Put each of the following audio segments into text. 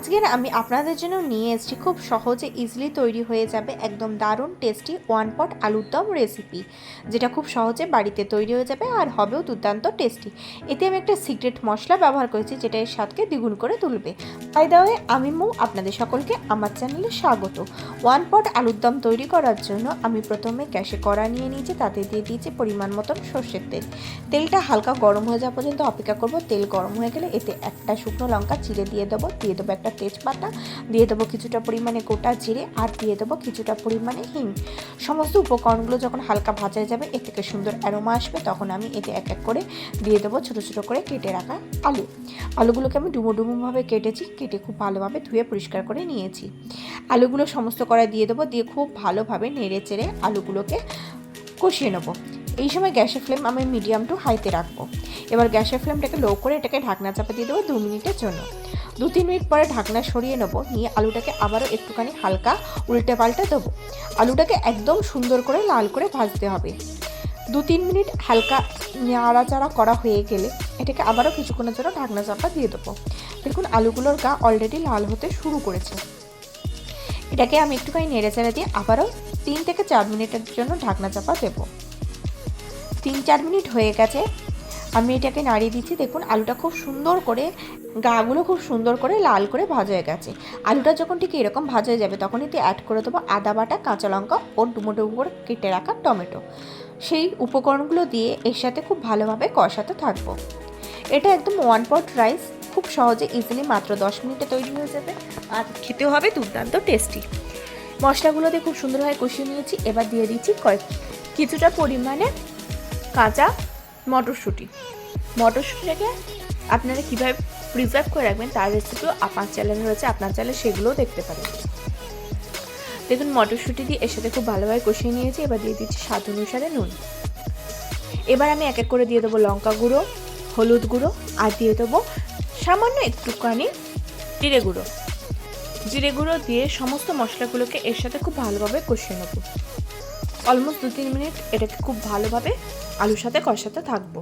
আজকের আমি আপনাদের জন্য নিয়ে এসেছি খুব সহজে ইজিলি তৈরি হয়ে যাবে একদম দারুণ টেস্টি ওয়ান পট আলুর দম রেসিপি, যেটা খুব সহজে বাড়িতে তৈরি হয়ে যাবে আর হবেও দুর্দান্ত টেস্টি। এতে আমি একটা সিক্রেট মশলা ব্যবহার করেছি যেটা এর স্বাদকে দ্বিগুণ করে তুলবে। বাই দ্য ওয়ে, আমি মৌ, আপনাদের সকলকে আমার চ্যানেলে স্বাগত। ওয়ান পট আলুর দম তৈরি করার জন্য আমি প্রথমে গ্যাসে কড়া নিয়ে নিয়েছি, তাতে দিয়ে দিয়েছি পরিমাণ মতন সর্ষের তেল। তেলটা হালকা গরম হয়ে যাওয়া পর্যন্ত অপেক্ষা করব। তেল গরম হয়ে গেলে এতে একটা শুকনো লঙ্কা চিড়ে দিয়ে দেবো একটা তেজপাতা, দিয়ে দেবো কিছুটা পরিমাণে গোটা জিরে, আর দিয়ে দেবো কিছুটা পরিমাণে হিং। সমস্ত উপকরণগুলো যখন হালকা ভাজা যাবে, এর থেকে সুন্দর অ্যারোমা আসবে, তখন আমি এতে এক এক করে দিয়ে দেবো ছোটো ছোটো করে কেটে রাখা আলুগুলোকে আমি ডুমোভাবে কেটে খুব ভালোভাবে ধুয়ে পরিষ্কার করে নিয়েছি। আলুগুলো সমস্ত কড়াই দিয়ে দেবো, দিয়ে খুব ভালোভাবে নেড়ে চেড়ে আলুগুলোকে কষিয়ে নেবো। এই সময় গ্যাসের ফ্লেম আমি মিডিয়াম টু হাইতে রাখবো। এবার গ্যাসের ফ্লেমটাকে লো করে এটাকে ঢাকনা চাপা দিয়ে দেবো 2 মিনিটের জন্য। 2-3 মিনিট পরে ঢাকনা সরিয়ে নেবো, নিয়ে আলুটাকে আবারও একটুখানি হালকা উল্টে পাল্টে দেবো। আলুটাকে একদম সুন্দর করে লাল করে ভাজতে হবে। 2-3 মিনিট হালকা নাড়াচাড়া করা হয়ে গেলে এটাকে আবারও কিছুক্ষণের জন্য ঢাকনা চাপা দিয়ে দেবো। দেখুন আলুগুলোর গা অলরেডি লাল হতে শুরু করেছে। এটাকে আমি একটুখানি নেড়ে চেড়ে দিয়ে আবারও 3 থেকে 4 মিনিটের জন্য ঢাকনা চাপা দেবো। 3-4 মিনিট হয়ে গেছে, আমি এটাকে নাড়িয়ে দিচ্ছি। দেখুন আলুটা খুব সুন্দর করে, গাগুলো খুব সুন্দর করে লাল করে ভাজা হয়ে গেছে। আলুটা যখন ঠিক এরকম ভাজা হয়ে যাবে, তখন এতে অ্যাড করে দেবো আদা বাটা, কাঁচা লঙ্কা ও ডুমো করে কেটে রাখা টমেটো। সেই উপকরণগুলো দিয়ে এর সাথে খুব ভালোভাবে কষাতে থাকবো। এটা একদম ওয়ান পট রাইস, খুব সহজে ইজিলি মাত্র 10 মিনিটে তৈরি হয়ে যাবে, আর খেতেও হবে দুর্দান্ত টেস্টি। মশলাগুলো দিয়ে খুব সুন্দরভাবে কষিয়ে নিয়েছি। এবার দিয়ে দিচ্ছি কিছুটা পরিমাণে কাঁচা মটরশুঁটিটাকে আপনারা কীভাবে প্রিজার্ভ করে রাখবেন তার রেসিপিও আমার চ্যানেলে রয়েছে, আপনার চ্যানেলে সেগুলোও দেখতে পারেন। দেখুন মটরশুঁটি দিয়ে এর সাথে খুব ভালোভাবে কষিয়ে নিয়েছি। এবার দিয়ে দিচ্ছি স্বাদ অনুসারে নুন। এবার আমি এক এক করে দিয়ে দেবো লঙ্কা গুঁড়ো, হলুদ গুঁড়ো, আর দিয়ে দেবো সামান্য একটুখানি জিরে গুঁড়ো দিয়ে সমস্ত মশলাগুলোকে এর সাথে খুব ভালোভাবে কষিয়ে নেব। অলমোস্ট 2-3 মিনিট এটাকে খুব ভালোভাবে আলুর সাথে কষাতে থাকবো।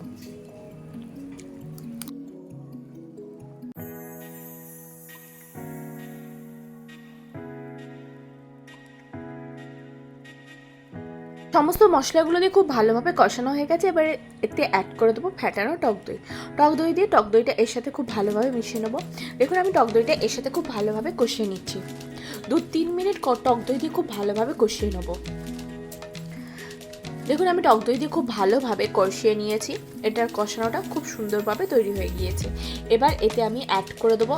সমস্ত মশলাগুলো দিয়ে খুব ভালোভাবে কষানো হয়ে গেছে। এবারে এতে অ্যাড করে দেবো ফ্যাটানো টক দই দিয়ে টক দইটা এর সাথে খুব ভালোভাবে মিশিয়ে নেবো। দেখুন আমি টক দইটা এর সাথে খুব ভালোভাবে কষিয়ে নিচ্ছি। 2-3 মিনিট টক দই দিয়ে খুব ভালোভাবে কষিয়ে নেবো। দেখুন আমি টক দই দিয়ে খুব ভালোভাবে কষিয়ে নিয়েছি। এটার কষানোটা খুব সুন্দরভাবে তৈরি হয়ে গিয়েছে। এবার এতে আমি অ্যাড করে দেবো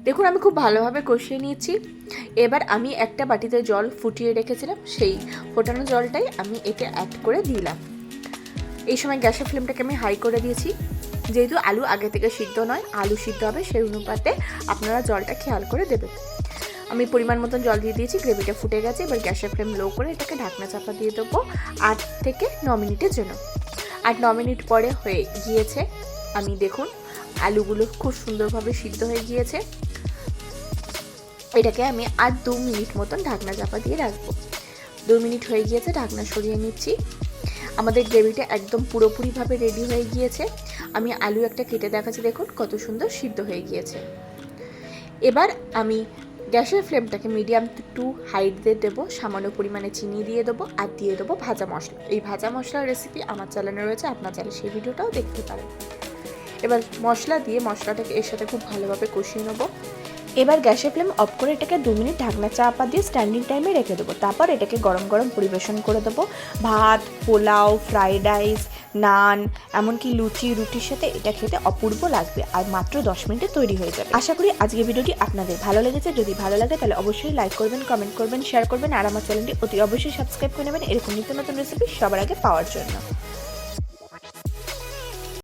দেখুন আমি খুব ভালোভাবে কষিয়ে নিয়েছি। এবার আমি একটা বাটিতে জল ফুটিয়ে রেখেছিলাম, সেই ফোটানো জলটাই আমি এতে অ্যাড করে দিলাম। এই সময় গ্যাসের ফ্লেমটাকে আমি হাই করে দিয়েছি। যেহেতু আলু আগে থেকে সিদ্ধ নয়, আলু সিদ্ধ হবে, সেই অনুপাতে আপনারা জলটা খেয়াল করে দেবেন। আমি পরিমাণ মতন জল দিয়ে দিয়েছি, গ্রেভিটা ফুটে গেছে। এবার গ্যাসের ফ্লেম লো করে এটাকে ঢাকনা চাপা দিয়ে দেবো 8 থেকে 9 মিনিটের জন্য। 8-9 মিনিট পরে হয়ে গিয়েছে। আমি দেখুন আলুগুলো খুব সুন্দরভাবে সিদ্ধ হয়ে গিয়েছে। এটাকে আমি আর 2 মিনিট মতন ঢাকনা চাপা দিয়ে রাখবো। 2 মিনিট হয়ে গিয়েছে, ঢাকনা সরিয়ে নিচ্ছি। আমাদের গ্রেভিটা একদম পুরোপুরিভাবে রেডি হয়ে গিয়েছে। আমি আলু একটা কেটে দেখাচ্ছি, দেখুন কত সুন্দর সিদ্ধ হয়ে গিয়েছে। এবার আমি গ্যাসের ফ্লেমটাকে মিডিয়াম টু হাইতে দেবো, সামান্য পরিমাণে চিনি দিয়ে দেবো, আর দিয়ে দেবো ভাজা মশলা। এই ভাজা মশলার রেসিপি আমার চ্যানেলে রয়েছে, আপনার চ্যানেলে সেই ভিডিওটাও দেখতে পারেন। এবার মশলা দিয়ে মশলাটাকে এর সাথে খুব ভালোভাবে কষিয়ে নেবো। এবার গ্যাসের ফ্লেম অফ করে এটাকে 2 মিনিট ঢাকনা চাপা দিয়ে স্ট্যান্ডিং টাইমে রেখে দেবো। তারপর এটাকে গরম গরম পরিবেশন করে দেবো। ভাত, পোলাও, ফ্রাইড রাইস, নান, এমনকি রুটির সাথে এটা খেতে অপূর্ব লাগবে, আর মাত্র 10 মিনিটে তৈরি হয়ে যাবে। আশা করি আজকের ভিডিওটি আপনাদের ভালো লেগেছে। যদি ভালো লাগে তাহলে অবশ্যই লাইক করবেন, কমেন্ট করবেন, শেয়ার করবেন, আর আমার চ্যানেলটি অতি অবশ্যই সাবস্ক্রাইব করে নেবেন এরকম নিত্য নতুন রেসিপি সবার আগে পাওয়ার জন্য।